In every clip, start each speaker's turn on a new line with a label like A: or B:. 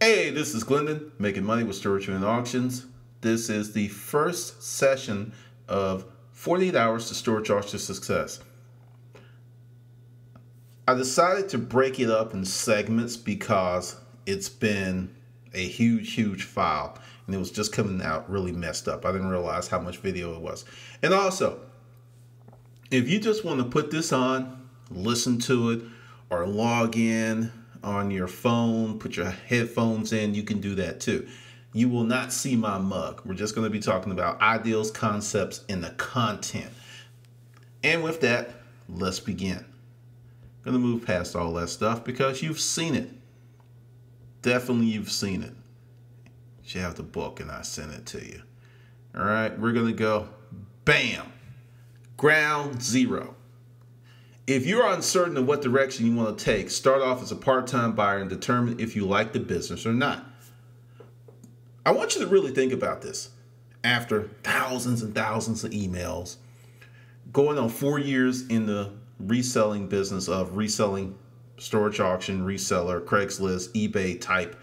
A: Hey, this is Glendon, making money with storage and auctions. This is the first session of 48 hours to storage auction success. I decided to break it up in segments because it's been a huge file and it was just coming out really messed up. I didn't realize how much video it was. And also, if you just want to put this on, listen to it, or log in on your phone, put your headphones in, you can do that too. You will not see my mug. We're just going to be talking about ideals, concepts, and the content. And with that, let's begin. I'm going to move past all that stuff because you've seen it. Definitely you've seen it. You have the book and I sent it to you. All right, we're going to go bam, ground zero. If you're uncertain of what direction you want to take, start off as a part-time buyer and determine if you like the business or not. I want you to really think about this. After thousands and thousands of emails, going on 4 years in the reselling business of reselling storage auction, reseller, Craigslist, eBay type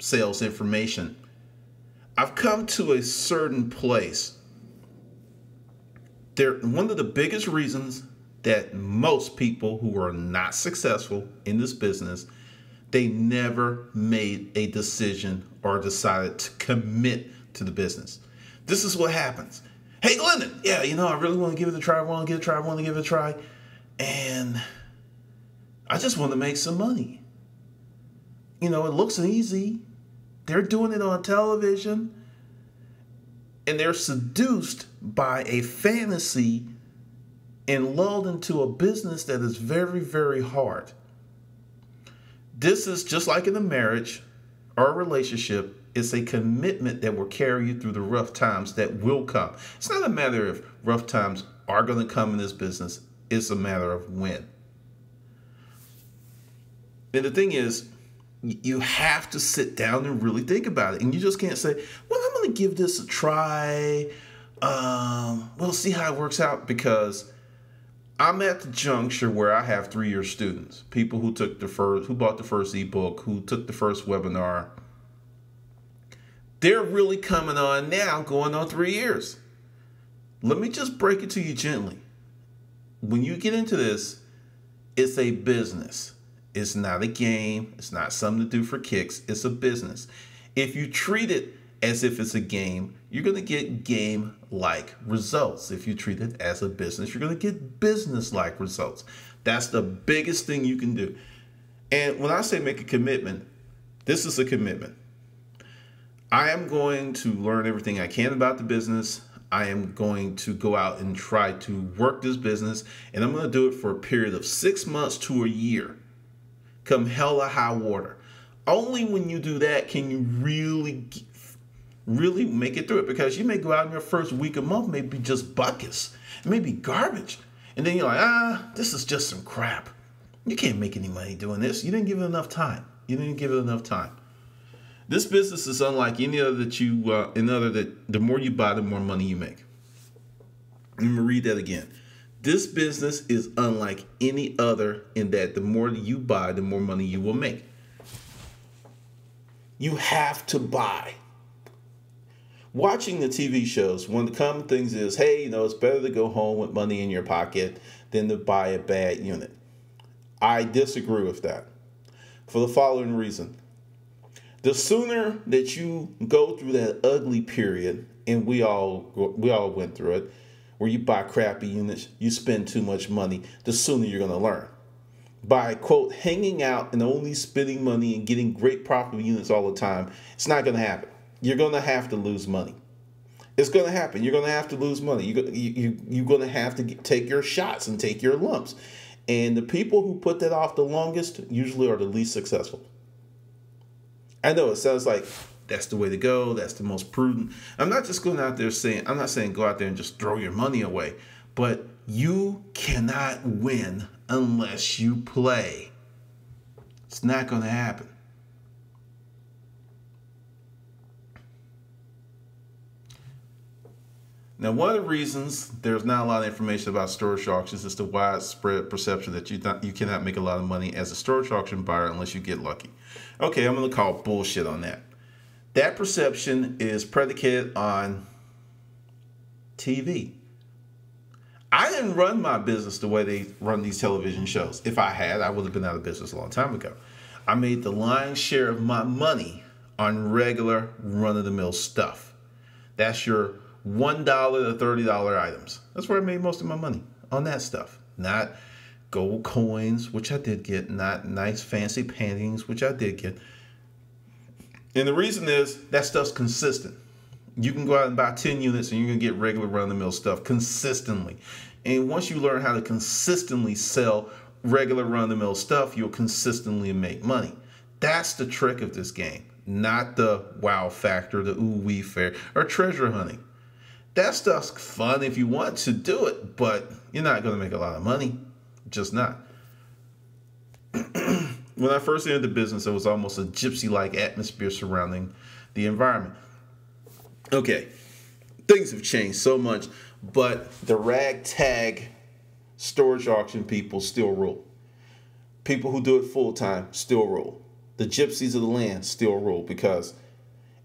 A: sales information, I've come to a certain place. One of the biggest reasons that most people who are not successful in this business, they never made a decision or decided to commit to the business. This is what happens. Hey, Glendon, yeah, I really want to give it a try. I want to give it a try. And I just want to make some money. It looks easy. They're doing it on television. And they're seduced by a fantasy and lulled into a business that is very hard. This is just like in a marriage or a relationship. It's a commitment that will carry you through the rough times that will come. It's not a matter of rough times are going to come in this business. It's a matter of when. And the thing is, you have to sit down and really think about it. And you just can't say, well, I'm going to give this a try. We'll see how it works out, because I'm at the juncture where I have 3-year students, people who bought the first ebook, who took the first webinar. They're really coming on now, going on 3 years. Let me just break it to you gently. When you get into this, it's a business. It's not a game. It's not something to do for kicks. It's a business. If you treat it as if it's a game, you're going to get game-like results. If you treat it as a business, you're going to get business-like results. That's the biggest thing you can do. And when I say make a commitment, this is a commitment. I am going to learn everything I can about the business. I am going to go out and try to work this business, and I'm going to do it for a period of 6 months to a year. Come hell or high water. Only when you do that can you really make it through it, because you may go out in your first week or month, maybe just buckets, it may be garbage. And then you're like, this is just some crap. You can't make any money doing this. You didn't give it enough time. This business is unlike any other that the more you buy, the more money you make. Let me read that again. This business is unlike any other in that the more you buy, the more money you will make. You have to buy. Watching the TV shows, one of the common things is, hey, it's better to go home with money in your pocket than to buy a bad unit. I disagree with that for the following reason. The sooner that you go through that ugly period, and we all went through it, where you buy crappy units, you spend too much money, the sooner you're going to learn. By, quote, hanging out and only spending money and getting great profitable units all the time, it's not going to happen. You're going to have to lose money. It's going to happen. You're going to have to lose money. You're going to have to take your shots and take your lumps. And the people who put that off the longest usually are the least successful. I know it sounds like that's the way to go. That's the most prudent. I'm not saying go out there and just throw your money away. But you cannot win unless you play. It's not going to happen. Now, one of the reasons there's not a lot of information about storage auctions is the widespread perception that you cannot make a lot of money as a storage auction buyer unless you get lucky. Okay, I'm going to call bullshit on that. That perception is predicated on TV. I didn't run my business the way they run these television shows. If I had, I would have been out of business a long time ago. I made the lion's share of my money on regular run-of-the-mill stuff. That's your $1 to $30 items. That's where I made most of my money, on that stuff. Not gold coins, which I did get. Not nice fancy paintings, which I did get. And the reason is that stuff's consistent. You can go out and buy 10 units and you're going to get regular run-of-the-mill stuff consistently. And once you learn how to consistently sell regular run-of-the-mill stuff, you'll consistently make money. That's the trick of this game, not the wow factor, the ooh-wee fair, or treasure hunting. That stuff's fun if you want to do it, but you're not going to make a lot of money. Just not. When I first entered the business, there was almost a gypsy-like atmosphere surrounding the environment. Okay, things have changed so much, but the ragtag storage auction people still rule. People who do it full-time still rule. The gypsies of the land still rule, because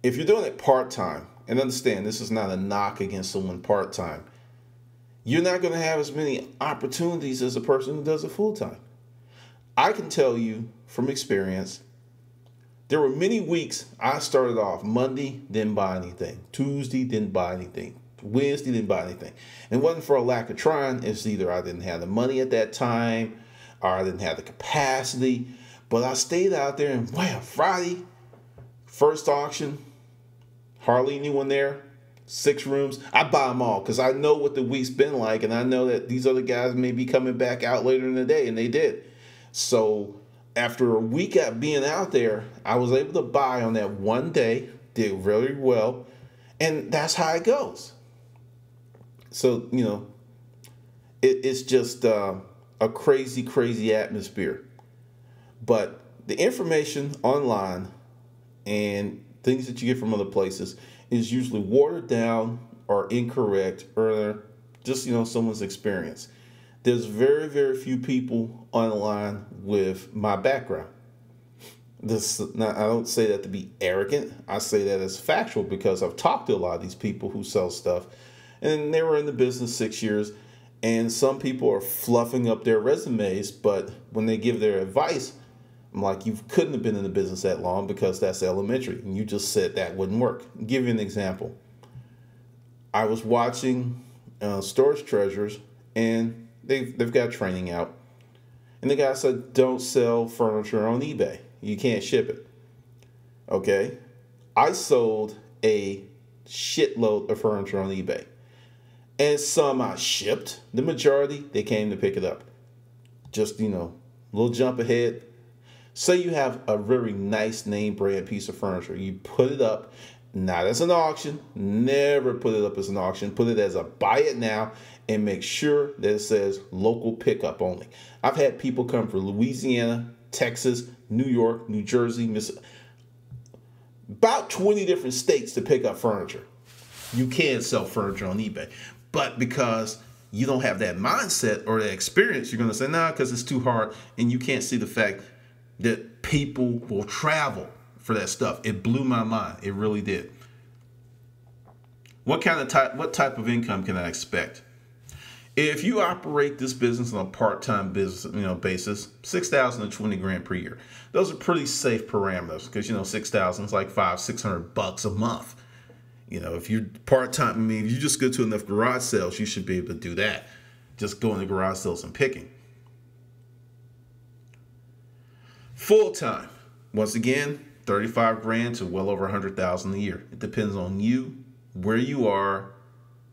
A: if you're doing it part-time, and understand this is not a knock against someone part-time, you're not going to have as many opportunities as a person who does it full-time. I can tell you from experience, there were many weeks I started off Monday, didn't buy anything. Tuesday, didn't buy anything. Wednesday, didn't buy anything. And it wasn't for a lack of trying. It's either I didn't have the money at that time or I didn't have the capacity. But I stayed out there and wow, Friday, first auction, hardly anyone there, 6 rooms. I buy them all because I know what the week's been like, and I know that these other guys may be coming back out later in the day, and they did. So after a week at being out there, I was able to buy on that one day, did very well, and that's how it goes. So, you know, it's just a crazy, crazy atmosphere. But the information online and things that you get from other places is usually watered down or incorrect or just, you know, someone's experience. There's very, very few people online with my background. Now, I don't say that to be arrogant. I say that as factual because I've talked to a lot of these people who sell stuff, and they were in the business 6 years, and some people are fluffing up their resumes, but when they give their advice, I'm like, you couldn't have been in the business that long because that's elementary, and you just said that wouldn't work. I'll give you an example. I was watching Storage Treasures, and they've got training out, and the guy said, don't sell furniture on eBay. You can't ship it. Okay? I sold a shitload of furniture on eBay. And some I shipped. The majority, they came to pick it up. Just, you know, a little jump ahead. Say you have a very nice name brand piece of furniture. You put it up, not as an auction. Never put it up as an auction. Put it as a buy it now and make sure that it says local pickup only. I've had people come from Louisiana, Texas, New York, New Jersey, Mississippi, about 20 different states to pick up furniture. You can sell furniture on eBay. But because you don't have that mindset or that experience, you're going to say, nah, because it's too hard. And you can't see the fact that people will travel for that stuff. It blew my mind. It really did. What type of income can I expect? If you operate this business on a part-time business, basis, $6,000 to $20,000 per year. Those are pretty safe parameters because $6,000 is like $500-600 a month. If you're part-time, if you just go to enough garage sales, you should be able to do that. Just going to garage sales and picking. Full-time, once again, $35,000 to well over $100,000 a year. It depends on you, where you are,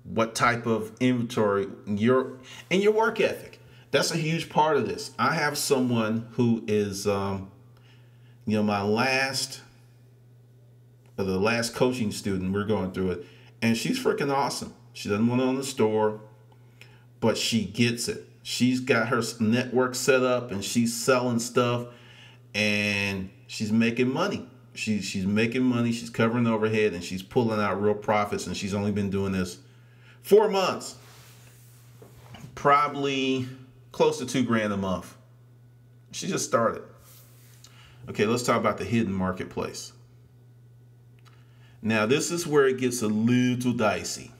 A: what type of inventory, and your work ethic. That's a huge part of this. I have someone who is, the last coaching student, we're going through it, and she's freaking awesome. She doesn't want to own the store, but she gets it. She's got her network set up, and she's selling stuff, and she's making money. She's making money. She's covering overhead, and she's pulling out real profits, and she's only been doing this 4 months, probably close to $2,000 a month. She just started. Okay, let's talk about the hidden marketplace. Now, this is where it gets a little dicey.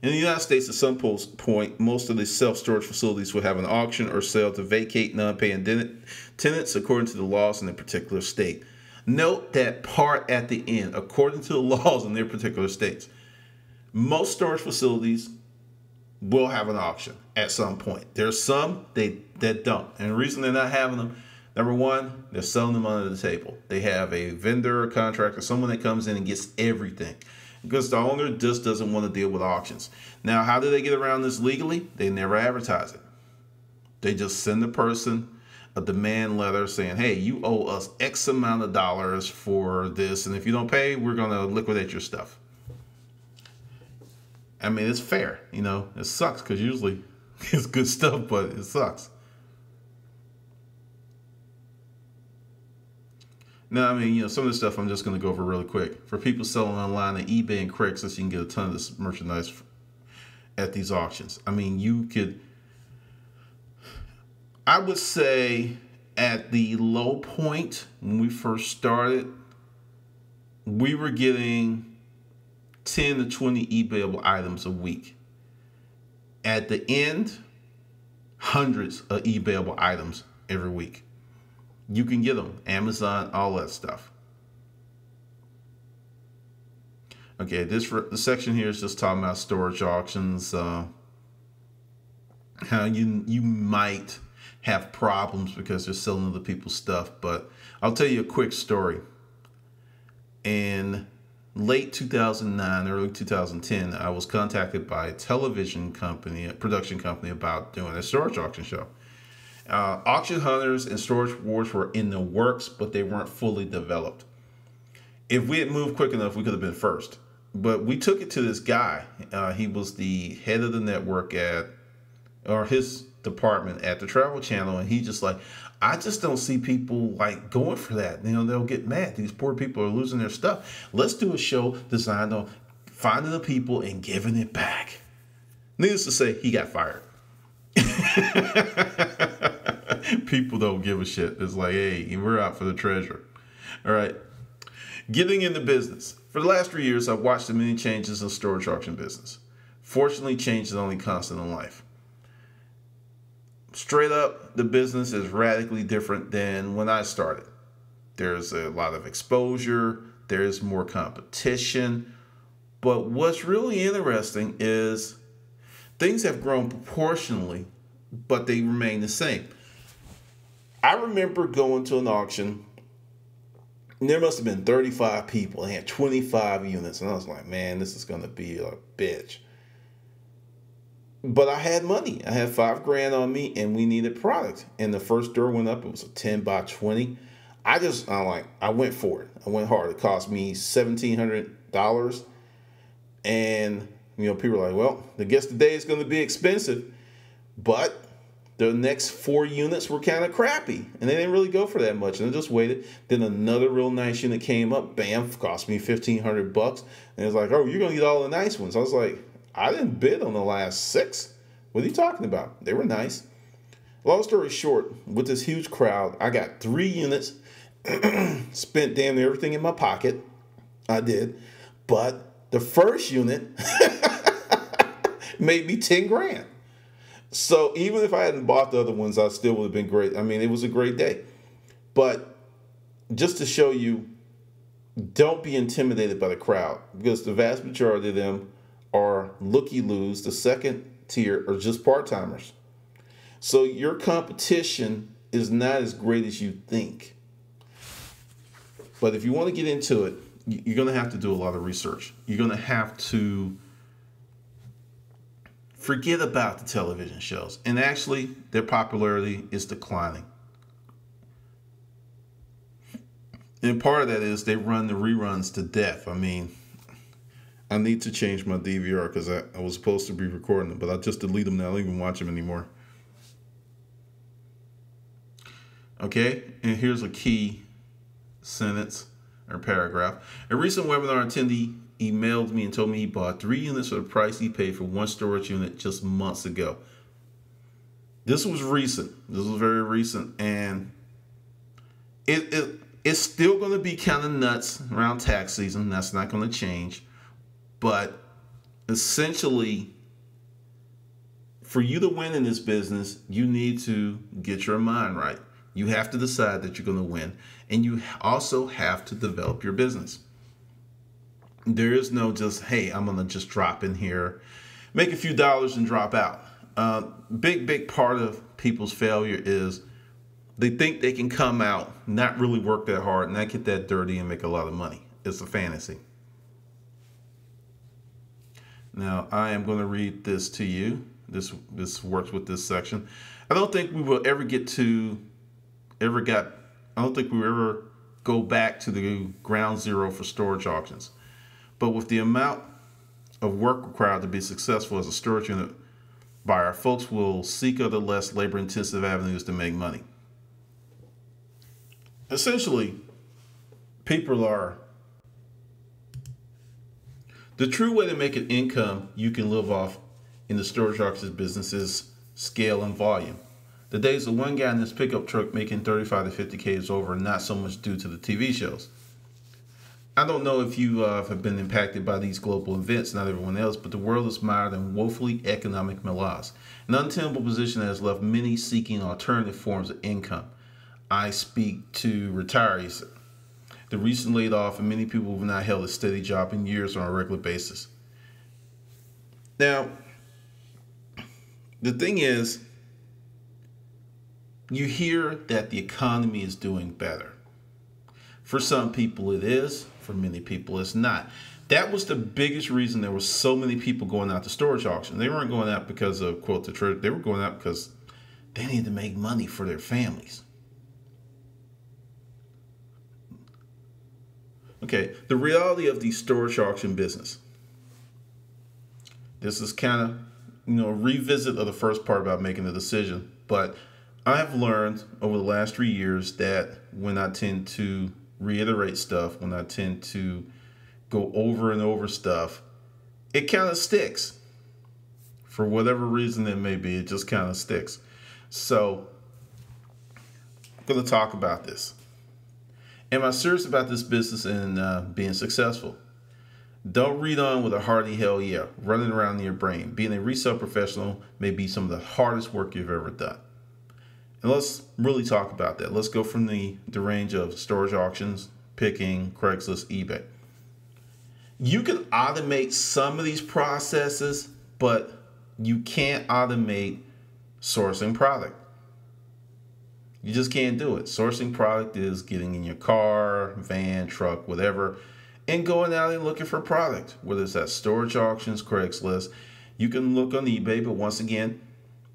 A: In the United States, at some point, most of the self-storage facilities will have an auction or sale to vacate non-paying tenants according to the laws in a particular state. Note that part at the end, according to the laws in their particular states. Most storage facilities will have an auction at some point. There's some that don't. And the reason they're not having them, number one, they're selling them under the table. They have a vendor, a contractor, someone that comes in and gets everything. Because the owner just doesn't want to deal with auctions. Now, how do they get around this legally? They never advertise it. They just send the person a demand letter saying, hey, you owe us X amount of dollars for this, and if you don't pay, we're going to liquidate your stuff. I mean, it's fair. You know, it sucks because usually it's good stuff, but it sucks. Now, I mean, you know, some of the stuff I'm just going to go over really quick. For people selling online on eBay and Craigslist, you can get a ton of this merchandise at these auctions. I mean, you could, I would say at the low point when we first started, we were getting 10 to 20 eBayable items a week. At the end, hundreds of eBayable items every week. You can get them, Amazon, all that stuff. Okay, this section here is just talking about storage auctions. How you might have problems because they're selling other people's stuff. But I'll tell you a quick story. In late 2009, early 2010, I was contacted by a television company, a production company, about doing a storage auction show. Auction Hunters and Storage Wars were in the works, but they weren't fully developed. If we had moved quick enough, we could have been first. But we took it to this guy. He was the head of the network or his department at the Travel Channel, and he just like, I just don't see people like going for that. You know, they'll get mad. These poor people are losing their stuff. Let's do a show designed on finding the people and giving it back. Needless to say, he got fired. People don't give a shit. It's like, hey, we're out for the treasure. All right. Getting into business. For the last 3 years, I've watched the many changes in storage auction business. Fortunately, change is only constant in life. Straight up, the business is radically different than when I started. There's a lot of exposure. There's more competition. But what's really interesting is things have grown proportionally, but they remain the same. I remember going to an auction, and there must have been 35 people. They had 25 units, and I was like, man, this is going to be a bitch. But I had money. I had $5,000 on me, and we needed product. And the first door went up. It was a 10 by 20. I went for it. I went hard. It cost me $1,700. And, you know, people were like, well, I guess today is going to be expensive. But the next 4 units were kind of crappy. And they didn't really go for that much. And I just waited. Then another real nice unit came up. Bam, cost me $1,500. And it was like, oh, you're going to get all the nice ones. I was like, I didn't bid on the last 6. What are you talking about? They were nice. Long story short, with this huge crowd, I got 3 units, spent damn near everything in my pocket. I did. But the first unit made me $10,000. So even if I hadn't bought the other ones, I still would have been great. I mean, it was a great day. But just to show you, don't be intimidated by the crowd, because the vast majority of them are looky-loos. The second tier are just part-timers. So your competition is not as great as you think. But if you want to get into it, you're going to have to do a lot of research. You're going to have to forget about the television shows. And actually, their popularity is declining. And part of that is they run the reruns to death. I mean, I need to change my DVR because I was supposed to be recording them, but I just delete them now. I don't even watch them anymore. Okay, and here's a key sentence. or paragraph. A recent webinar attendee emailed me and told me he bought 3 units for the price he paid for 1 storage unit just months ago. This was recent. This was very recent, and it's still going to be kind of nuts around tax season. That's not going to change. But essentially, for you to win in this business, you need to get your mind right. You have to decide that you're going to win, and you also have to develop your business. There is no just, hey, I'm going to just drop in here, make a few dollars and drop out. Big part of people's failure is they think they can come out, not really work that hard, not get that dirty and make a lot of money. It's a fantasy. Now, I am going to read this to you. This works with this section. I don't think we will ever go back to the ground zero for storage auctions. But with the amount of work required to be successful as a storage unit buyer, folks will seek other less labor-intensive avenues to make money. Essentially, the true way to make an income you can live off in the storage auctions business is scale and volume. The days of one guy in this pickup truck making 35 to 50K is over, not so much due to the TV shows. I don't know if you have been impacted by these global events, not everyone else, but the world is mired in woefully economic malaise, an untenable position that has left many seeking alternative forms of income. I speak to retirees, the recent laid off, and many people who have not held a steady job in years on a regular basis. Now, the thing is, you hear that the economy is doing better. For some people it is, for many people it's not. That was the biggest reason there were so many people going out to storage auction. They weren't going out because of, quote, the treasure. They were going out because they needed to make money for their families. Okay, the reality of the storage auction business. This is kind of, a revisit of the first part about making a decision. But I have learned over the last 3 years that when I tend to reiterate stuff, when I tend to go over and over stuff, it kind of sticks. For whatever reason it may be, it just kind of sticks. So I'm going to talk about this. Am I serious about this business and being successful? Don't read on with a hearty hell yeah running around in your brain. Being a resale professional may be some of the hardest work you've ever done. And let's really talk about that. Let's go from the range of storage auctions, picking, Craigslist, eBay. You can automate some of these processes, but you can't automate sourcing product. You just can't do it. Sourcing product is getting in your car, van, truck, whatever, and going out and looking for product. Whether it's at storage auctions, Craigslist, you can look on eBay, but once again,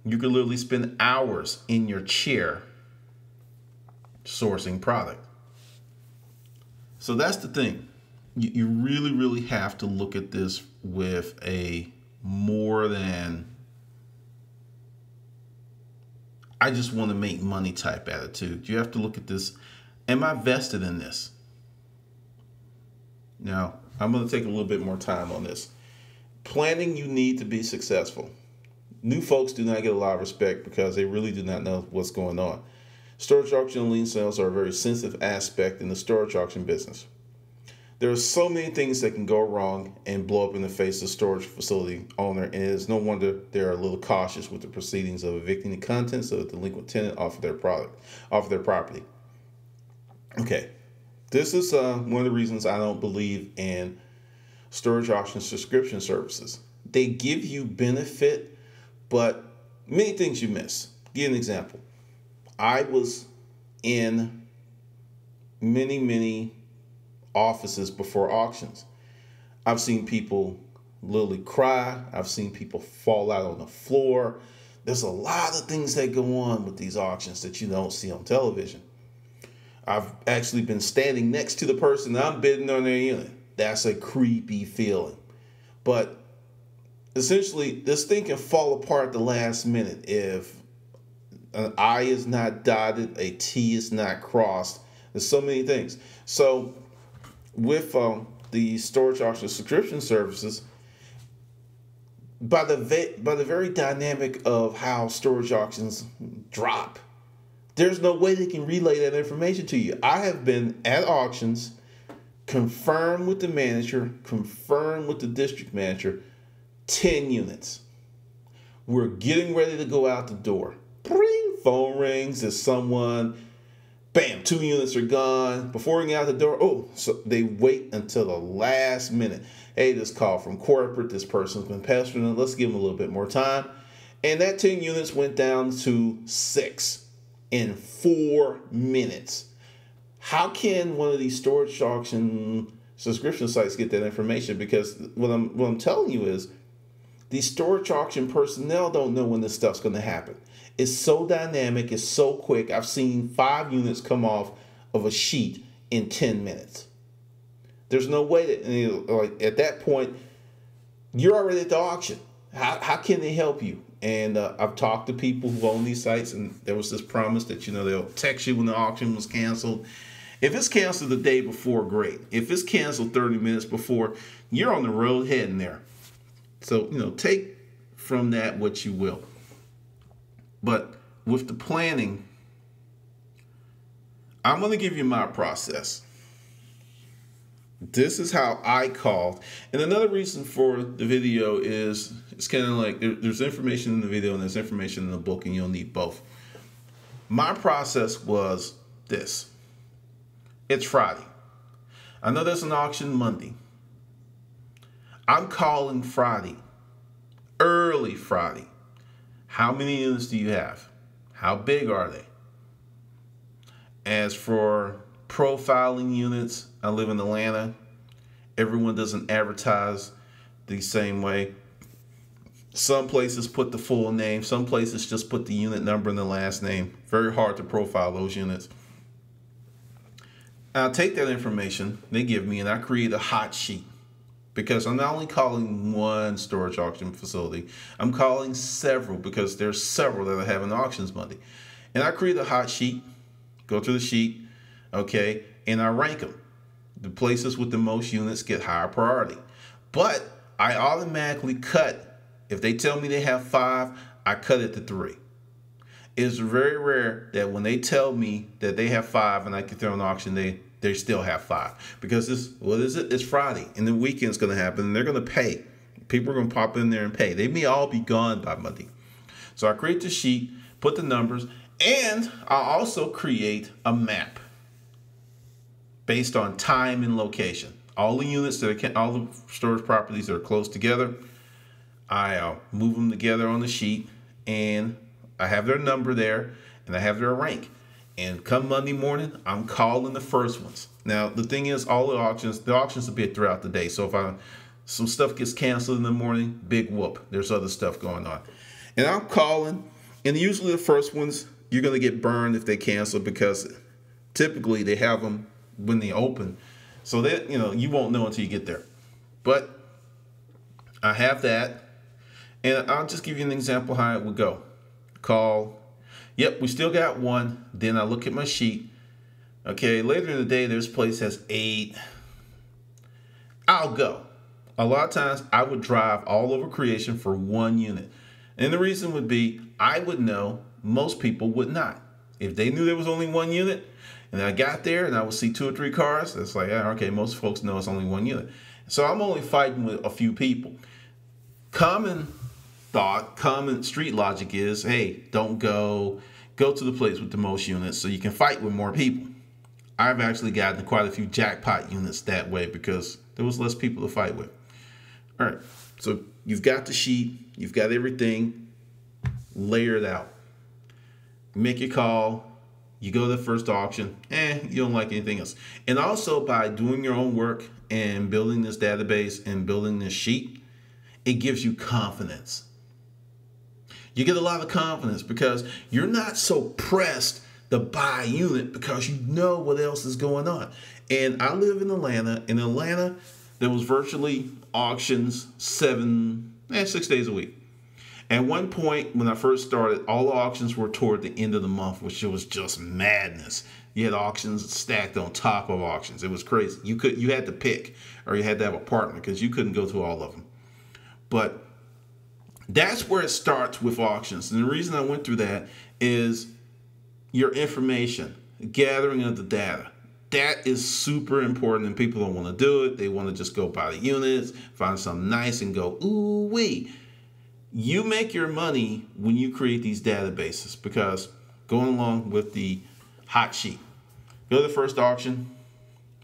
A: you can literally spend hours in your chair sourcing product. So that's the thing. You really, really have to look at this with a more than I just want to make money type attitude. You have to look at this. Am I vested in this? Now, I'm going to take a little bit more time on this. Planning you need to be successful. New folks do not get a lot of respect because they really do not know what's going on. Storage auction and lien sales are a very sensitive aspect in the storage auction business. There are so many things that can go wrong and blow up in the face of the storage facility owner, and it is no wonder they're a little cautious with the proceedings of evicting the contents of a delinquent tenant off of their property. Okay, this is one of the reasons I don't believe in storage auction subscription services. They give you benefit, but many things you miss. Give an example. I was in many offices before auctions. I've seen people literally cry. I've seen people fall out on the floor. There's a lot of things that go on with these auctions that you don't see on television. I've actually been standing next to the person I'm bidding on their unit. That's a creepy feeling. But essentially, this thing can fall apart at the last minute if an I is not dotted, a T is not crossed. There's so many things. So with the storage auction subscription services, by the very dynamic of how storage auctions drop, there's no way they can relay that information to you. I have been at auctions, confirmed with the manager, confirmed with the district manager, 10 units. We're getting ready to go out the door. Bring, phone rings, there's someone, bam, 2 units are gone. Before we get out the door, oh, so they wait until the last minute. Hey, this call from corporate, this person's been pestering them, let's give them a little bit more time. And that 10 units went down to 6 in 4 minutes. How can one of these storage auction subscription sites get that information? Because what I'm telling you is, these storage auction personnel don't know when this stuff's going to happen. It's so dynamic, it's so quick. I've seen 5 units come off of a sheet in 10 minutes. There's no way that, like, at that point, you're already at the auction. How can they help you? And I've talked to people who own these sites, and there was this promise that, they'll text you when the auction was canceled. If it's canceled the day before, great. If it's canceled 30 minutes before, you're on the road heading there. So, take from that what you will. But with the planning, I'm going to give you my process. This is how I called. And another reason for the video is it's kind of like there's information in the video and there's information in the book, and you'll need both. My process was this. It's Friday. I know there's an auction Monday. I'm calling Friday, early Friday. How many units do you have? How big are they? As for profiling units, I live in Atlanta. Everyone doesn't advertise the same way. Some places put the full name. Some places just put the unit number and the last name. Very hard to profile those units. I'll take that information they give me and I create a hot sheet. Because I'm not only calling one storage auction facility, I'm calling several, because there's several that are having auctions Monday. And I create a hot sheet, go through the sheet, okay, and I rank them. The places with the most units get higher priority. But I automatically cut, if they tell me they have 5, I cut it to 3. It's very rare that when they tell me that they have 5 and I can throw an auction, they still have 5, because what is it? It's Friday, and the weekend's going to happen, and they're going to pay. People are going to pop in there and pay. They may all be gone by Monday. So I create the sheet, put the numbers, and I also create a map based on time and location. All the units all the storage properties that are close together, I move them together on the sheet, and I have their number there, and I have their rank. And come Monday morning, I'm calling the first ones. Now, the thing is, all the auctions will be throughout the day. So if some stuff gets canceled in the morning, big whoop. There's other stuff going on. And I'm calling, and usually the first ones, you're going to get burned if they cancel, because typically they have them when they open. So that, you won't know until you get there. But I have that, and I'll just give you an example how it would go. Call. Yep, we still got 1. Then I look at my sheet. Okay, later in the day, this place has 8. I'll go. A lot of times, I would drive all over creation for 1 unit. And the reason would be, I would know, most people would not. If they knew there was only 1 unit, and I got there and I would see 2 or 3 cars, it's like, okay, most folks know it's only 1 unit. So I'm only fighting with a few people. Common thought, common street logic is, hey, don't go to the place with the most units so you can fight with more people. I've actually gotten quite a few jackpot units that way because there was less people to fight with. All right, so you've got the sheet, you've got everything, layer it out. Make your call, you go to the first auction, you don't like anything else. And also, by doing your own work and building this database and building this sheet, it gives you confidence. You get a lot of confidence because you're not so pressed to buy a unit because you know what else is going on. And I live in Atlanta. In Atlanta, there was virtually auctions 6 days a week. At one point, when I first started, all the auctions were toward the end of the month, which was just madness. You had auctions stacked on top of auctions. It was crazy. You had to pick, or you had to have a partner because you couldn't go to all of them. But that's where it starts with auctions. And the reason I went through that is your information, gathering of the data. That is super important, and people don't want to do it. They want to just go buy the units, find something nice, and go, ooh wee. You make your money when you create these databases, because going along with the hot sheet, go to the first auction,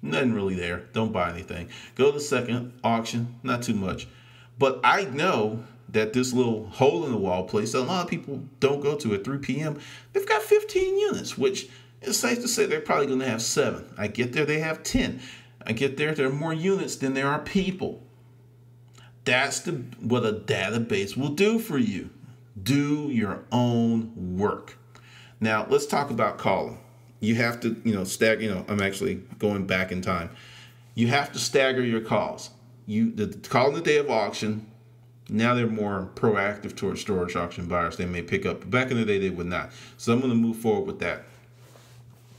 A: nothing really there. Don't buy anything. Go to the second auction, not too much. But I know that this little hole in the wall place that a lot of people don't go to at 3 p.m., they've got 15 units, which is safe to say they're probably going to have 7. I get there, they have 10. I get there are more units than there are people. That's what a database will do for you. Do your own work. Now, let's talk about calling. You have to, stagger, I'm actually going back in time. You have to stagger your calls. Call on the day of auction, now they're more proactive towards storage auction buyers. They may pick up. Back in the day, they would not. So I'm going to move forward with that.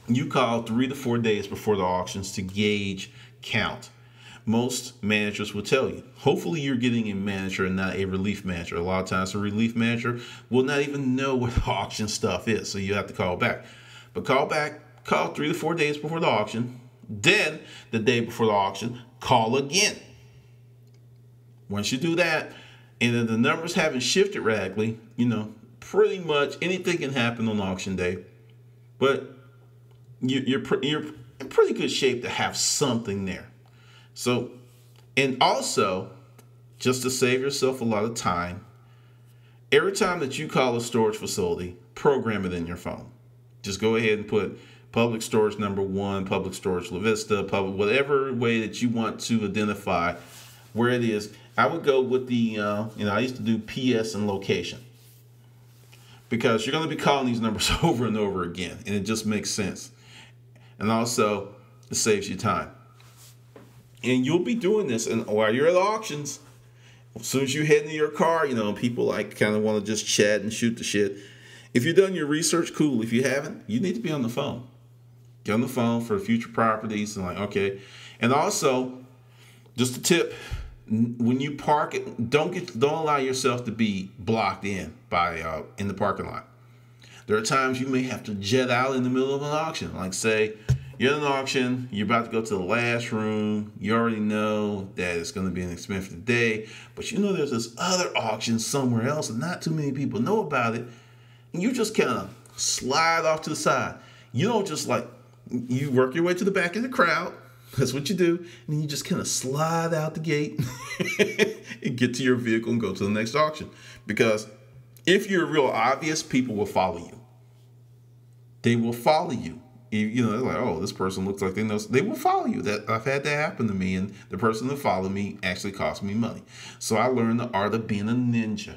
A: You call 3 to 4 days before the auctions to gauge count. Most managers will tell you. Hopefully you're getting a manager and not a relief manager. A lot of times a relief manager will not even know what the auction stuff is, so you have to call back. But call 3 to 4 days before the auction. Then the day before the auction, call again. Once you do that, and then the numbers haven't shifted radically, pretty much anything can happen on auction day. But you're in pretty good shape to have something there. So, and also, just to save yourself a lot of time, every time that you call a storage facility, program it in your phone. Just go ahead and put public storage number 1, public storage La Vista, whatever way that you want to identify where it is. I would go with the, I used to do PS and location, because you're going to be calling these numbers over and over again, and it just makes sense. And also, it saves you time. And you'll be doing this, and while you're at auctions, as soon as you head into your car, people kind of want to just chat and shoot the shit. If you've done your research, cool. If you haven't, you need to be on the phone. Get on the phone for future properties, and okay. And also, just a tip: when you park it, don't allow yourself to be blocked in by in the parking lot. There are times you may have to jet out in the middle of an auction. Like, say you're in an auction, you're about to go to the last room. You already know that it's going to be an expensive day, but there's this other auction somewhere else, and not too many people know about it. And you just kind of slide off to the side. You don't just you work your way to the back of the crowd. That's what you do. And then you just kind of slide out the gate and get to your vehicle and go to the next auction. Because if you're real obvious, people will follow you. They will follow you. They're like, oh, this person looks like they know. They will follow you. I've had that happen to me, and the person that followed me actually cost me money. So I learned the art of being a ninja.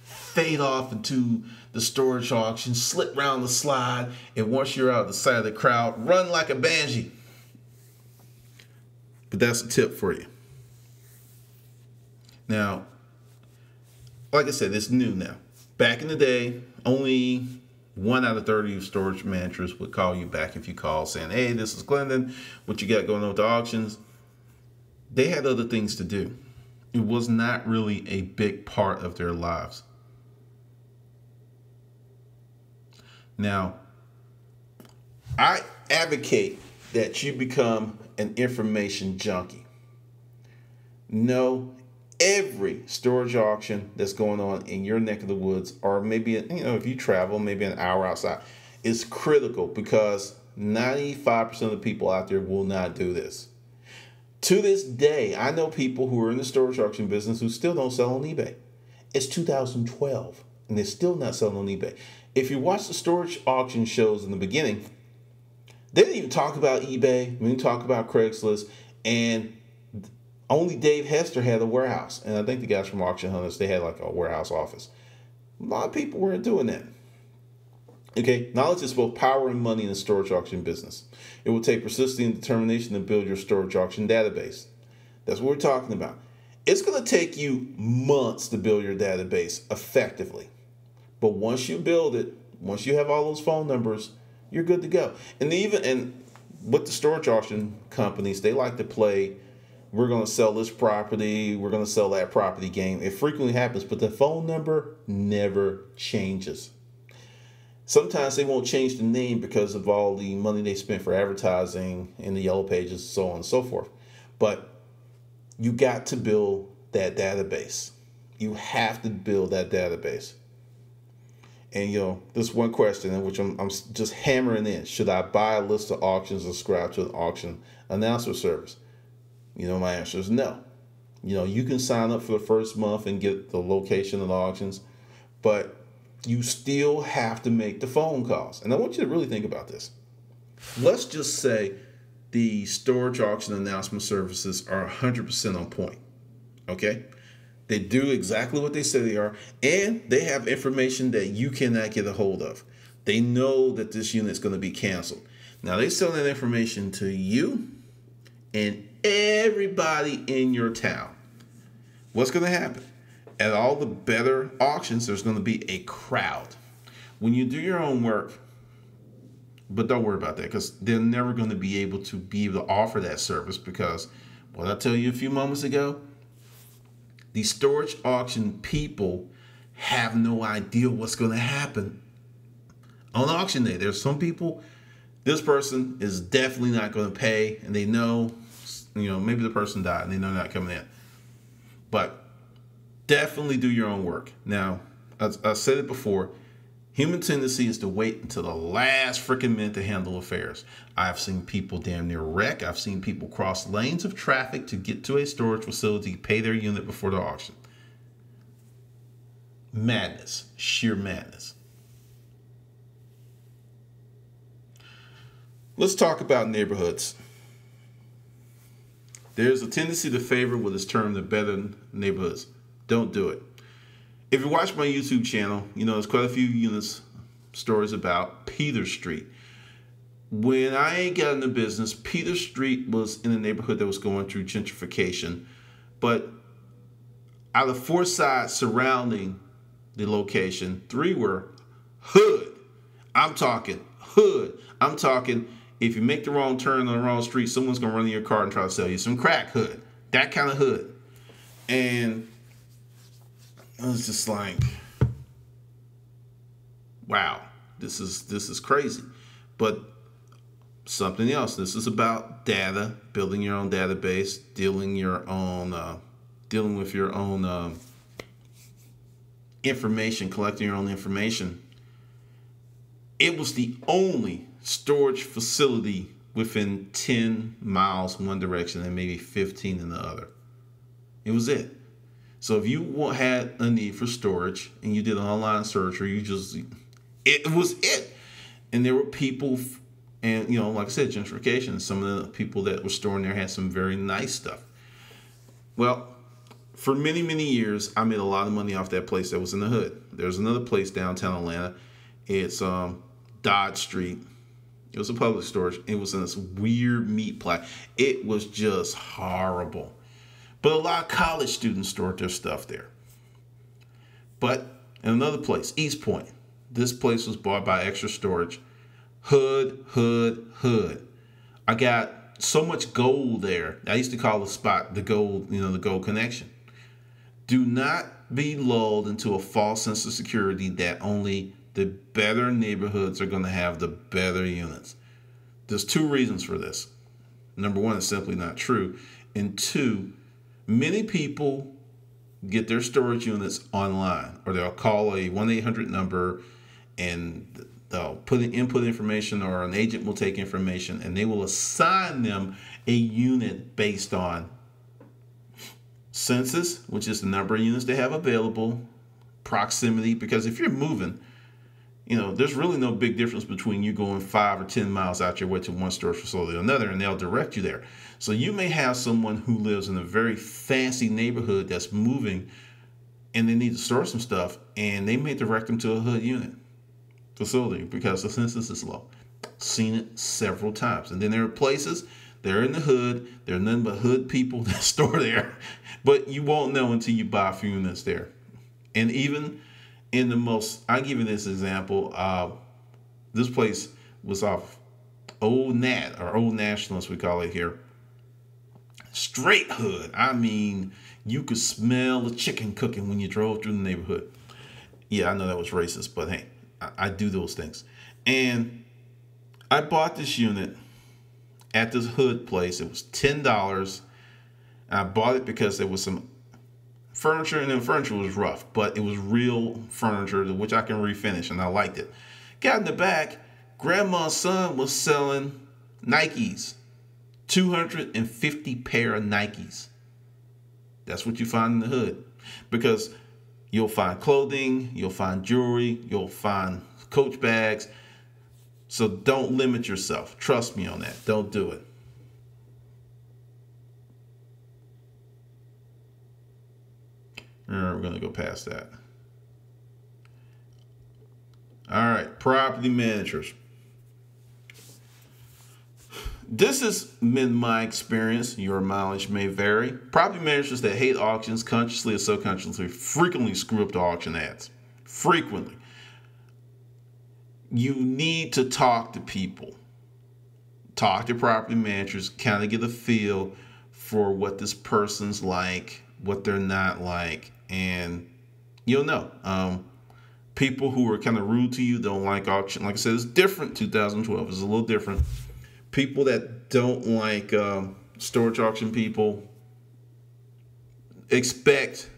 A: Fade off into the storage auction, slip round the slide, and once you're out the side of the crowd, run like a banshee. But that's a tip for you. Now, like I said, it's new now. Back in the day, only 1 out of 30 storage managers would call you back if you call saying, hey, this is Glendon, what you got going on with the auctions? They had other things to do. It was not really a big part of their lives. Now, I advocate that you become an information junkie. Know every storage auction that's going on in your neck of the woods, or maybe, if you travel, maybe an hour outside, is critical, because 95% of the people out there will not do this. To this day, I know people who are in the storage auction business who still don't sell on eBay. It's 2012, and they're still not selling on eBay. If you watch the storage auction shows in the beginning, they didn't even talk about eBay. We didn't talk about Craigslist, and only Dave Hester had a warehouse. And I think the guys from Auction Hunters, they had a warehouse office. A lot of people weren't doing that. Okay, knowledge is both power and money in the storage auction business. It will take persistence and determination to build your storage auction database. That's what we're talking about. It's going to take you months to build your database effectively. But once you build it, once you have all those phone numbers, you're good to go. And with the storage auction companies, they like to play, we're going to sell this property, we're going to sell that property game. It frequently happens, but the phone number never changes. Sometimes they won't change the name because of all the money they spent for advertising in the yellow pages, so on and so forth. But you got to build that database. You have to build that database. And this one question in which I'm just hammering in: should I buy a list of auctions or subscribe to an auction announcer service? My answer is no. You can sign up for the first month and get the location of the auctions, but you still have to make the phone calls. And I want you to really think about this. Let's just say the storage auction announcement services are 100% on point. Okay? They do exactly what they say they are, and they have information that you cannot get a hold of. They know that this unit is going to be canceled. Now, they sell that information to you and everybody in your town. What's going to happen? At all the better auctions, there's going to be a crowd. When you do your own work, but don't worry about that, because they're never going to be able to offer that service, because what I tell you a few moments ago, the storage auction people have no idea what's going to happen on auction day. There's some people, this person is definitely not going to pay, and they know, maybe the person died and they know they're not coming in. But definitely do your own work. Now, as I said it before, human tendency is to wait until the last freaking minute to handle affairs. I've seen people damn near wreck. I've seen people cross lanes of traffic to get to a storage facility, pay their unit before the auction. Madness, sheer madness. Let's talk about neighborhoods. There's a tendency to favor what is termed the better neighborhoods. Don't do it. If you watch my YouTube channel, there's quite a few stories about Peter Street. When I got into business, Peter Street was in a neighborhood that was going through gentrification. But out of 4 sides surrounding the location, 3 were hood. I'm talking hood. I'm talking, if you make the wrong turn on the wrong street, someone's going to run in your car and try to sell you some crack. Hood. That kind of hood. And I was just like, wow, this is crazy. But something else. This is about data, building your own database, dealing with your own information, collecting your own information. It was the only storage facility within 10 miles one direction and maybe 15 in the other. It was it. So if you had a need for storage and you did an online search, or it was it. And there were people, and like I said, gentrification, some of the people that were storing there had some very nice stuff. Well, for many, many years, I made a lot of money off that place that was in the hood. There's another place downtown Atlanta. It's Dodge Street. It was a public storage. It was in this weird meat plant. It was just horrible. But a lot of college students stored their stuff there. But in another place, East Point, this place was bought by Extra Storage. Hood. I got so much gold there. I used to call the spot the gold, the gold connection. Do not be lulled into a false sense of security that only the better neighborhoods are going to have the better units. There's 2 reasons for this. Number 1, it's simply not true. And 2, many people get their storage units online, or they'll call a 1-800 number and they'll input information, or an agent will take information and they will assign them a unit based on census, which is the number of units they have available, proximity, because if you're moving, there's really no big difference between you going 5 or 10 miles out your way to one storage facility or another, and they'll direct you there. So you may have someone who lives in a very fancy neighborhood that's moving and they need to store some stuff, and they may direct them to a hood unit facility because the census is low. Seen it several times. And then there are places, they're in the hood, there are nothing but hood people that store there, but you won't know until you buy a few units there. And even in the most, I'll give you this example. This place was off Old Nat, or Old National as we call it here. Straight hood. I mean, you could smell the chicken cooking when you drove through the neighborhood. Yeah, I know that was racist, but hey, I do those things. And I bought this unit at this hood place. It was $10. I bought it because there was some furniture, and the furniture was rough, but it was real furniture, which I can refinish, and I liked it. Got in the back, grandma's son was selling Nikes, 250 pair of Nikes. That's what you find in the hood, because you'll find clothing, you'll find jewelry, you'll find Coach bags. So don't limit yourself. Trust me on that. Don't do it. We're going to go past that. All right, property managers. This has been my experience. Your mileage may vary. Property managers that hate auctions, consciously or subconsciously, frequently screw up the auction ads. Frequently. You need to talk to people. Talk to property managers, kind of get a feel for what this person's like, what they're not like, and you'll know. People who are kind of rude to you, don't like auction. Like I said, it's different. 2012 is a little different. People that don't like storage auction people expect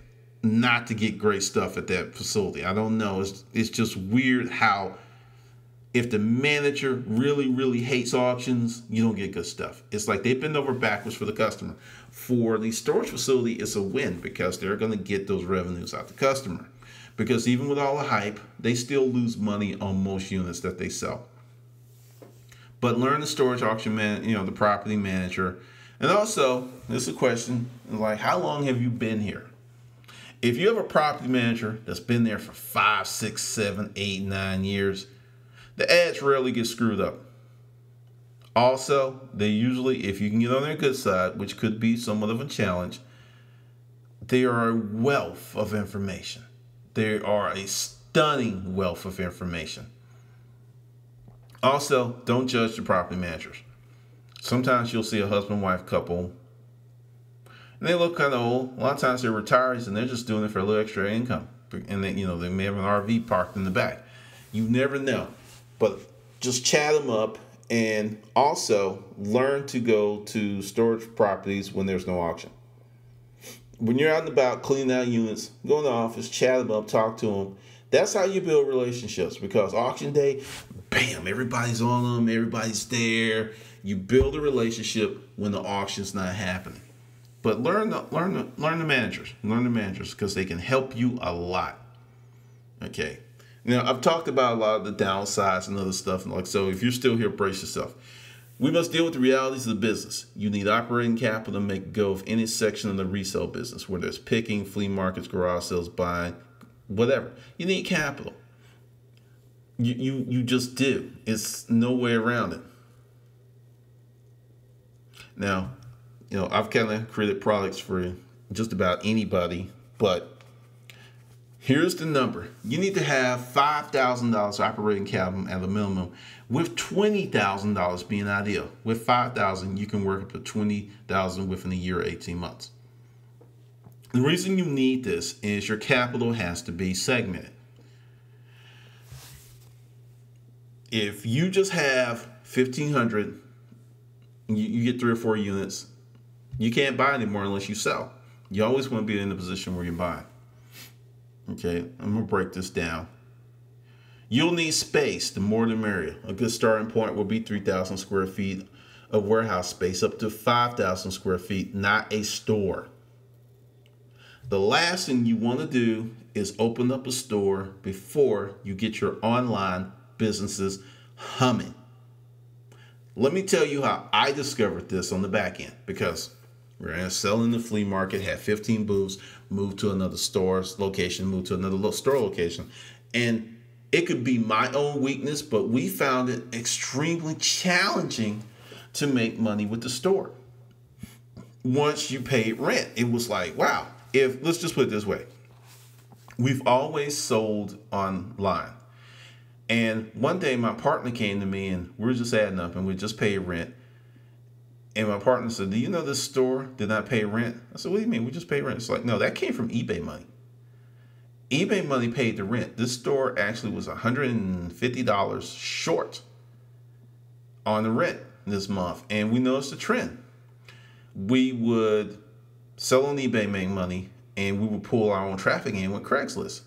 A: not to get great stuff at that facility. I don't know. It's just weird how if the manager really, really hates auctions, you don't get good stuff. It's like they bend over backwards for the customer. For the storage facility, it's a win because they're going to get those revenues out the customer. Because even with all the hype, they still lose money on most units that they sell. But learn the storage auction the property manager. And also, this is a question, like, how long have you been here? If you have a property manager that's been there for 5, 6, 7, 8, 9 years, the ads rarely get screwed up. Also, they usually, if you can get on their good side, which could be somewhat of a challenge, they are a wealth of information. They are a stunning wealth of information. Also, don't judge the property managers. Sometimes you'll see a husband-wife couple, and they look kind of old. A lot of times they're retirees, and they're just doing it for a little extra income. And they may have an RV parked in the back. You never know. But just chat them up, and also learn to go to storage properties when there's no auction. When you're out and about cleaning out units, go in the office, chat them up, talk to them. That's how you build relationships, because auction day, bam, everybody's on them, everybody's there. You build a relationship when the auction's not happening. But learn the managers, because they can help you a lot. Okay. Now, I've talked about a lot of the downsides and other stuff. So if you're still here, brace yourself. We must deal with the realities of the business. You need operating capital to make go of any section of the resale business, whether it's picking, flea markets, garage sales, buying, whatever. You need capital. You just do. It's no way around it. Now, I've kind of created products for just about anybody, but here's the number. You need to have $5,000 operating capital at a minimum, with $20,000 being ideal. With $5,000, you can work up to $20,000 within a year or 18 months. The reason you need this is your capital has to be segmented. If you just have $1,500, you get 3 or 4 units, you can't buy anymore unless you sell. You always want to be in the position where you're buying. Okay, I'm going to break this down. You'll need space, the more the merrier. A good starting point will be 3,000 square feet of warehouse space, up to 5,000 square feet, not a store. The last thing you want to do is open up a store before you get your online businesses humming. Let me tell you how I discovered this on the back end, because we're selling the flea market, had 15 booths, moved to another store's location, moved to another store location. And it could be my own weakness, but we found it extremely challenging to make money with the store. Once you paid rent, it was like, wow. Let's just put it this way. We've always sold online. And one day my partner came to me and we were just adding up and we just paid rent. And my partner said, "Do you know this store did not pay rent?" I said, "What do you mean? We just paid rent." It's like, "No, that came from eBay money. eBay money paid the rent. This store actually was $150 short on the rent this month." And we noticed a trend. We would sell on eBay, make money, and we would pull our own traffic in with Craigslist.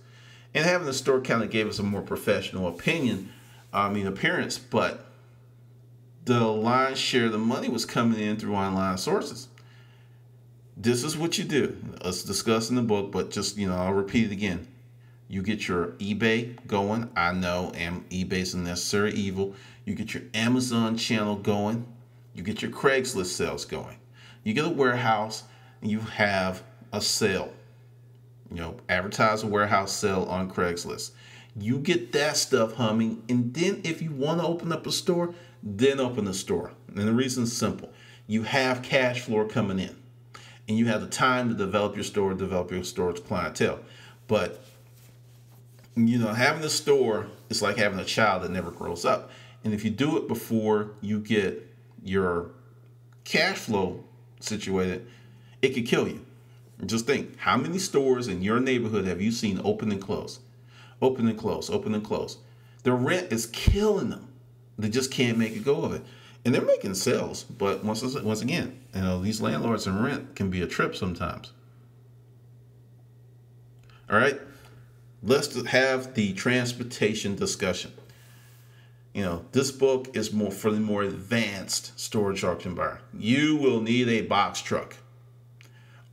A: And having the store kind of gave us a more professional appearance, but the lion's share of the money was coming in through online sources. This is what you do. It's discussed in the book, but just, I'll repeat it again. You get your eBay going. I know eBay's a necessary evil. You get your Amazon channel going. You get your Craigslist sales going. You get a warehouse and you have a sale. Advertise a warehouse sale on Craigslist. You get that stuff humming, and then if you want to open up a store, then open the store. And the reason is simple. You have cash flow coming in, and you have the time to develop your store's clientele. But, having a store is like having a child that never grows up. And if you do it before you get your cash flow situated, it could kill you. Just think, how many stores in your neighborhood have you seen open and close? Open and close, open and close. The rent is killing them. They just can't make a go of it. And they're making sales, but once again, these landlords and rent can be a trip sometimes. All right, let's have the transportation discussion. This book is more for the more advanced storage auction buyer. You will need a box truck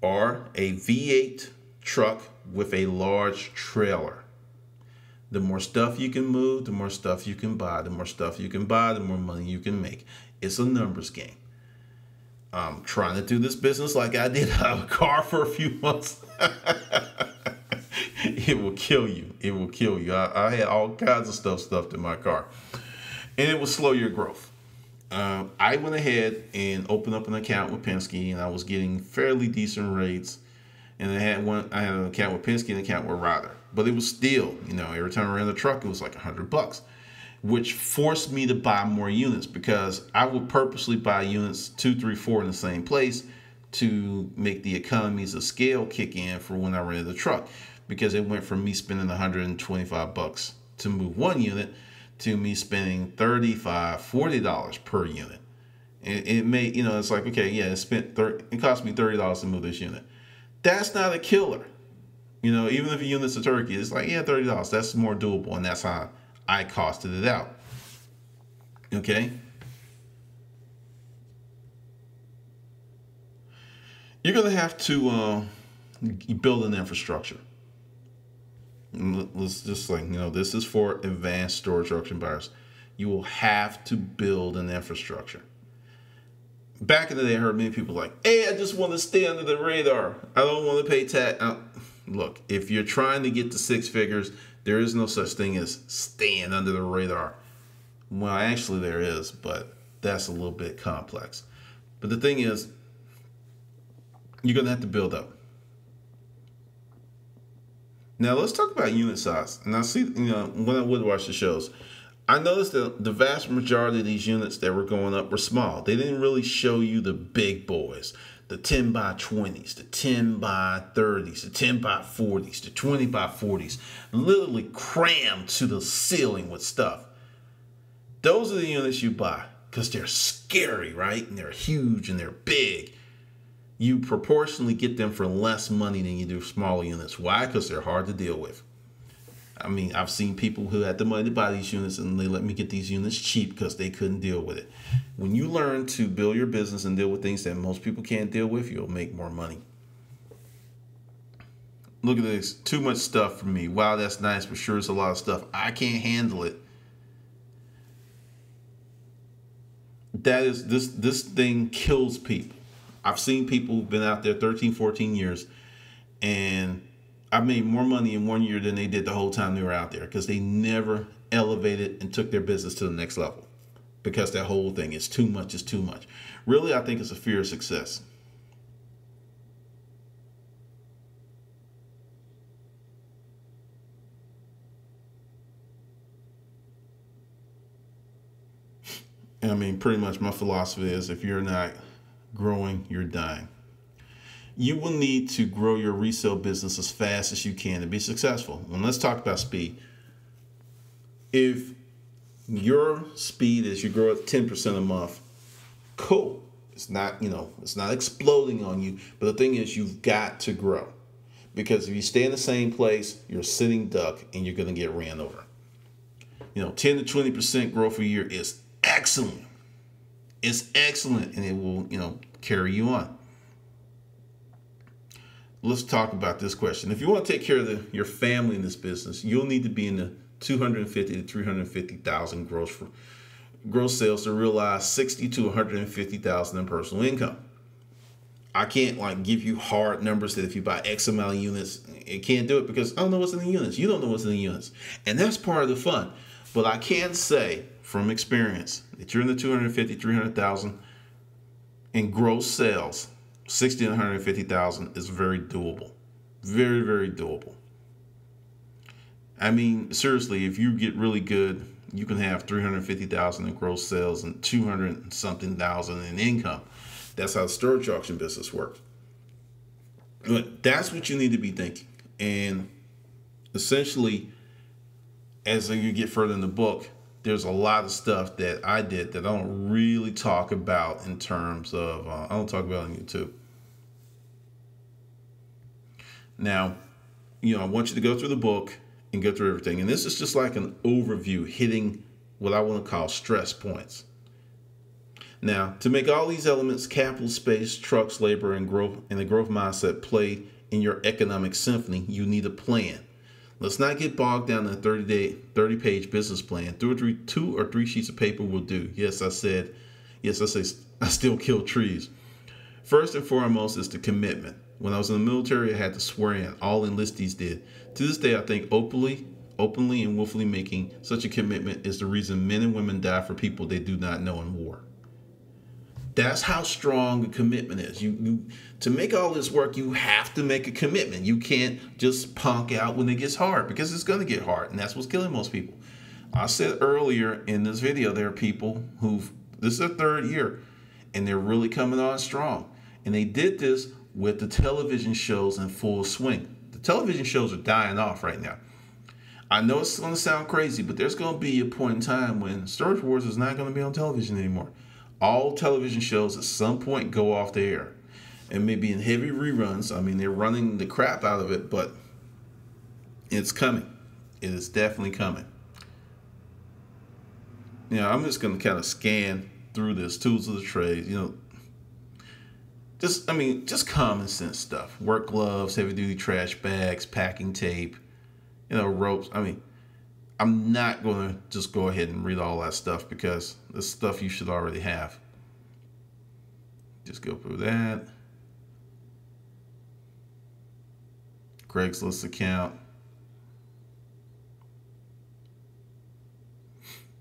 A: or a V8 truck with a large trailer. The more stuff you can move, the more stuff you can buy. The more stuff you can buy, the more money you can make. It's a numbers game. I'm trying to do this business like I did out of a car for a few months. It will kill you. It will kill you. I had all kinds of stuff stuffed in my car. And it will slow your growth. I went ahead and opened up an account with Penske, and I was getting fairly decent rates. And I had an account with Penske and an account with Ryder. But it was still, every time I ran the truck, it was like $100, which forced me to buy more units because I would purposely buy units 2, 3, 4 in the same place to make the economies of scale kick in for when I rented the truck. Because it went from me spending $125 to move one unit to me spending $35, $40 per unit. And it made, it's like, okay, yeah, it cost me $30 to move this unit. That's not a killer. Even if a unit's a turkey, it's like, yeah, $30. That's more doable, and that's how I costed it out. Okay? You're going to have to build an infrastructure. Let's just this is for advanced storage auction buyers. You will have to build an infrastructure. Back in the day, I heard many people like, "Hey, I just want to stay under the radar. I don't want to pay tax." Look, if you're trying to get to 6 figures, there is no such thing as staying under the radar. Well, actually there is, but that's a little bit complex. But the thing is, you're going to have to build up. Now, let's talk about unit size. And I see, when I would watch the shows, I noticed that the vast majority of these units that were going up were small. They didn't really show you the big boys, the 10 by 20s, the 10 by 30s, the 10 by 40s, the 20 by 40s, literally crammed to the ceiling with stuff. Those are the units you buy because they're scary, right? And they're huge and they're big. You proportionally get them for less money than you do smaller units. Why? Because they're hard to deal with. I've seen people who had the money to buy these units and they let me get these units cheap because they couldn't deal with it. When you learn to build your business and deal with things that most people can't deal with, you'll make more money. Look at this. Too much stuff for me. Wow, that's nice, but sure it's a lot of stuff. I can't handle it. This thing kills people. I've seen people who've been out there 13, 14 years, and I made more money in 1 year than they did the whole time they were out there because they never elevated and took their business to the next level because that whole thing is too much, is too much. Really, I think it's a fear of success. I mean, pretty much my philosophy is if you're not growing, you're dying. You will need to grow your resale business as fast as you can to be successful. And let's talk about speed. If your speed is you grow at 10% a month, cool. It's not, it's not exploding on you. But the thing is, you've got to grow. Because if you stay in the same place, you're a sitting duck and you're going to get ran over. 10 to 20% growth a year is excellent. It's excellent, and it will, carry you on. Let's talk about this question. If you want to take care of your family in this business, you'll need to be in the 250 to 350,000 gross sales to realize 60 to 150,000 in personal income. I can't give you hard numbers that if you buy X amount of units, it can't do it because I don't know what's in the units. You don't know what's in the units, and that's part of the fun. But I can say from experience that you're in the 250, 300,000 in gross sales. 60 to 150,000 is very doable. Very, very doable. I mean, seriously, if you get really good, you can have 350,000 in gross sales and 200 something thousand in income. That's how the storage auction business works. But that's what you need to be thinking. And essentially, as you get further in the book, there's a lot of stuff that I did that I don't really talk about in terms of, I don't talk about on YouTube. Now, I want you to go through the book and go through everything. And this is just like an overview hitting what I want to call stress points. Now, to make all these elements, capital, space, trucks, labor, and growth, and the growth mindset play in your economic symphony, you need a plan. Let's not get bogged down in a 30-page business plan. Two or three sheets of paper will do. Yes, I say I still kill trees. First and foremost is the commitment. When I was in the military, I had to swear in. All enlistees did. To this day, I think openly and willfully making such a commitment is the reason men and women die for people they do not know in war. That's how strong a commitment is. You to make all this work, you have to make a commitment. You can't just punk out when it gets hard because it's going to get hard, and that's what's killing most people. I said earlier in this video, there are people this is their third year, and they're really coming on strong. And they did this with the television shows in full swing. The television shows are dying off right now. I know it's going to sound crazy, but there's going to be a point in time when Storage Wars is not going to be on television anymore. All television shows at some point go off the air. And maybe in heavy reruns. I mean, they're running the crap out of it, but it's coming. It is definitely coming. I'm just going to kind of scan through this. Tools of the trade, just common sense stuff. Work gloves, heavy duty trash bags, packing tape, ropes. I'm not going to just go ahead and read all that stuff because this stuff you should already have. Just go through that. Craigslist account.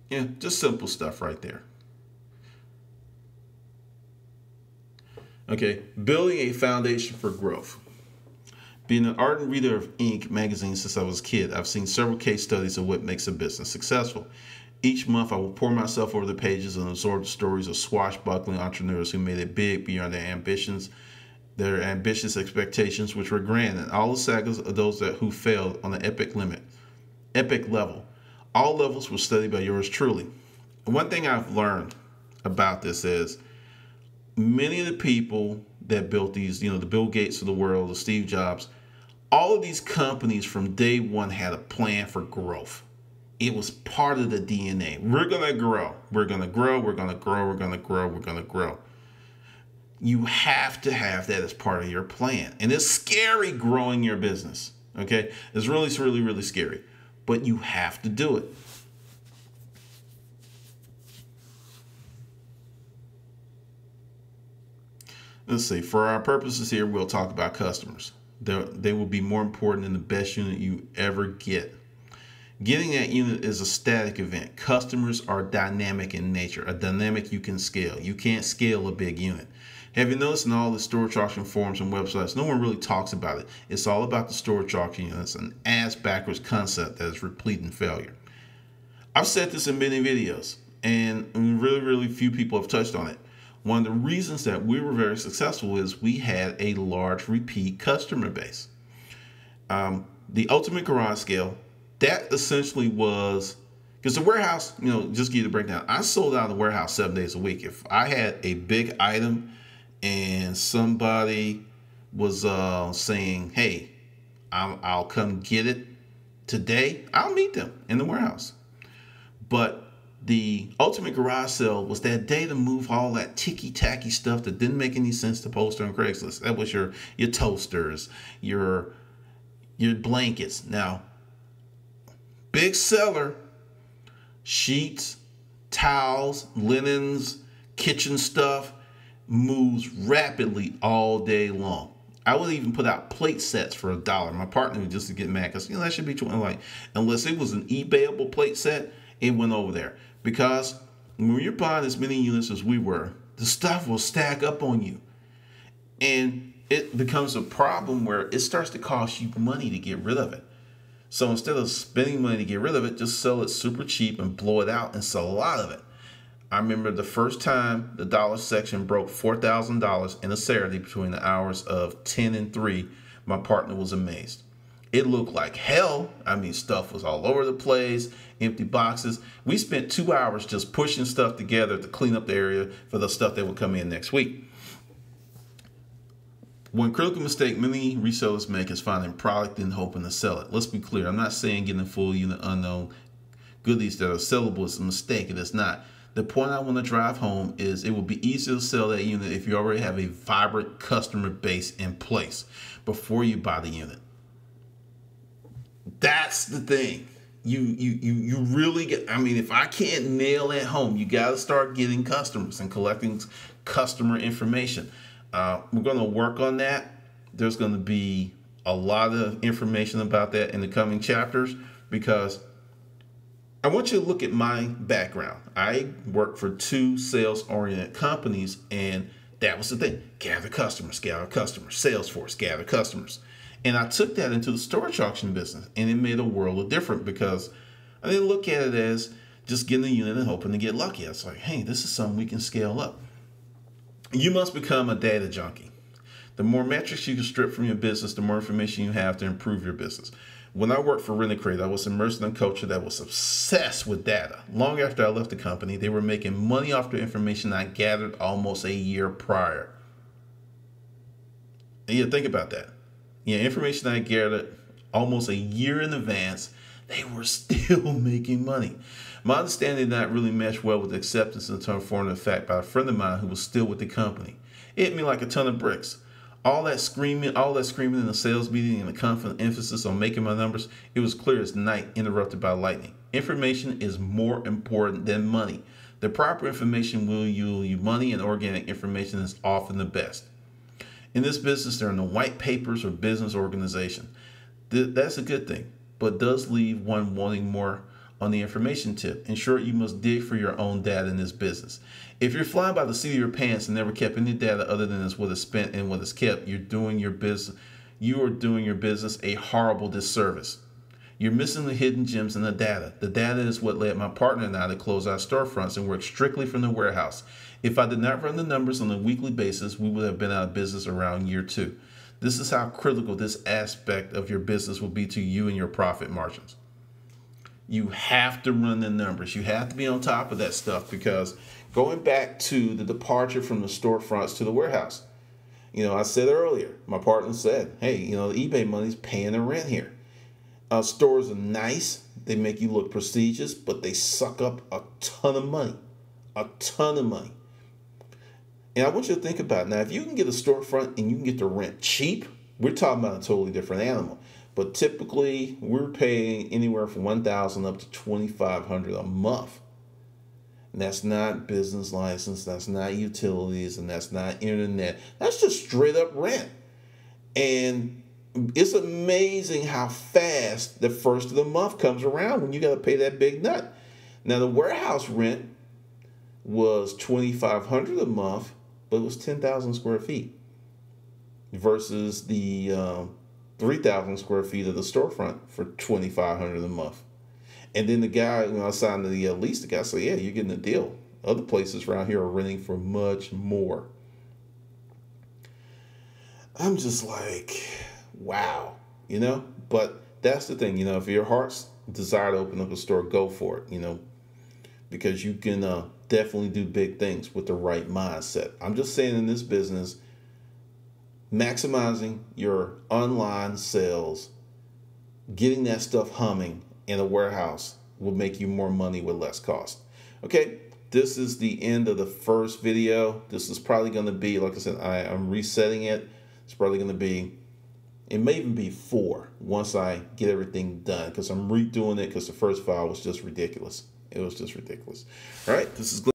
A: Yeah, just simple stuff right there. Okay, building a foundation for growth. Being an ardent reader of Inc. magazine since I was a kid, I've seen several case studies of what makes a business successful. Each month, I will pour myself over the pages and absorb the stories of swashbuckling entrepreneurs who made it big beyond their ambitious expectations, which were grand, and all the sagas of those who failed on the epic level. All levels were studied by yours truly. And one thing I've learned about this is many of the people that built these, the Bill Gates of the world, the Steve Jobs, all of these companies from day one had a plan for growth. It was part of the DNA. We're going to grow. We're going to grow. We're going to grow. We're going to grow. We're going to grow. You have to have that as part of your plan. And it's scary growing your business. Okay? It's really, really, really scary. But you have to do it. Let's see. For our purposes here, we'll talk about customers. They will be more important than the best unit you ever get. Getting that unit is a static event. Customers are dynamic in nature, a dynamic you can scale. You can't scale a big unit. Have you noticed in all the storage auction forums and websites, no one really talks about it. It's all about the storage auction unit. It's an ass-backwards concept that is replete in failure. I've said this in many videos. And really, really few people have touched on it. One of the reasons that we were very successful is we had a large repeat customer base. The ultimate garage scale, that essentially was, because the warehouse, just give you the breakdown. I sold out of the warehouse 7 days a week. If I had a big item and somebody was saying, hey, I'll come get it today, I'll meet them in the warehouse. But the ultimate garage sale was that day to move all that ticky-tacky stuff that didn't make any sense to post on Craigslist. That was your toasters, your blankets. Now, big seller, sheets, towels, linens, kitchen stuff, moves rapidly all day long. I would even put out plate sets for $1. My partner would just get mad because that should be unless it was an eBayable plate set, it went over there. Because when you're buying as many units as we were, the stuff will stack up on you. And it becomes a problem where it starts to cost you money to get rid of it. So instead of spending money to get rid of it, just sell it super cheap and blow it out and sell a lot of it. I remember the first time the dollar section broke $4,000 in a Saturday between the hours of 10 and 3, my partner was amazed. It looked like hell. I mean, stuff was all over the place, empty boxes. We spent 2 hours just pushing stuff together to clean up the area for the stuff that would come in next week. One critical mistake many resellers make is finding product and hoping to sell it. Let's be clear. I'm not saying getting a full unit unknown goodies that are sellable is a mistake. It is not. The point I want to drive home is it will be easier to sell that unit if you already have a vibrant customer base in place before you buy the unit. That's the thing. You really get, if I can't nail that home, you got to start getting customers and collecting customer information. We're going to work on that. There's going to be a lot of information about that in the coming chapters because I want you to look at my background. I worked for 2 sales-oriented companies, and that was the thing. Gather customers, Salesforce, gather customers. And I took that into the storage auction business, and it made a world of difference because I didn't look at it as just getting a unit and hoping to get lucky. I was like, hey, this is something we can scale up. You must become a data junkie. The more metrics you can strip from your business, the more information you have to improve your business. When I worked for Rent-A-Crate, I was immersed in a culture that was obsessed with data. Long after I left the company, they were making money off the information I gathered almost a year prior. And yeah, think about that. Information I gathered almost a year in advance, they were still making money. My understanding did not really mesh well with the acceptance and transformative effect by a friend of mine who was still with the company. It hit me like a ton of bricks. All that screaming in the sales meeting and the confident emphasis on making my numbers, it was clear as night interrupted by lightning. Information is more important than money. The proper information will yield you money, and organic information is often the best. In this business, there are no white papers or business organization. That's a good thing, but does leave one wanting more on the information tip. In short, you must dig for your own data in this business. If you're flying by the seat of your pants and never kept any data other than what is spent and what is kept, you are doing your business a horrible disservice. You're missing the hidden gems in the data. The data is what led my partner and I to close our storefronts and work strictly from the warehouse. If I did not run the numbers on a weekly basis, we would have been out of business around year 2. This is how critical this aspect of your business will be to you and your profit margins. You have to run the numbers. You have to be on top of that stuff because going back to the departure from the storefronts to the warehouse, I said earlier, my partner said, hey, the eBay money's paying the rent here. Stores are nice. They make you look prestigious, but they suck up a ton of money. A ton of money. And I want you to think about it. Now, if you can get a storefront and you can get the rent cheap, we're talking about a totally different animal. But typically, we're paying anywhere from $1,000 up to $2,500 a month. And that's not business license, that's not utilities, and that's not internet. That's just straight up rent. And it's amazing how fast the first of the month comes around when you got to pay that big nut. Now, the warehouse rent was $2,500 a month, but it was 10,000 square feet versus the 3,000 square feet of the storefront for $2,500 a month. And then the guy, when I signed the lease, the guy said, yeah, you're getting a deal. Other places around here are renting for much more. I'm just like, wow, you know? But that's the thing, you know, if your heart's desire to open up a store, go for it, you know, because you can definitely do big things with the right mindset. I'm just saying, in this business, maximizing your online sales, getting that stuff humming in a warehouse will make you more money with less cost. Okay, this is the end of the first video. This is probably going to be, like I said, I'm resetting it. It's probably going to be, it may even be 4 once I get everything done, because I'm redoing it because the first file was just ridiculous. It was just ridiculous. All right, this is Glenn.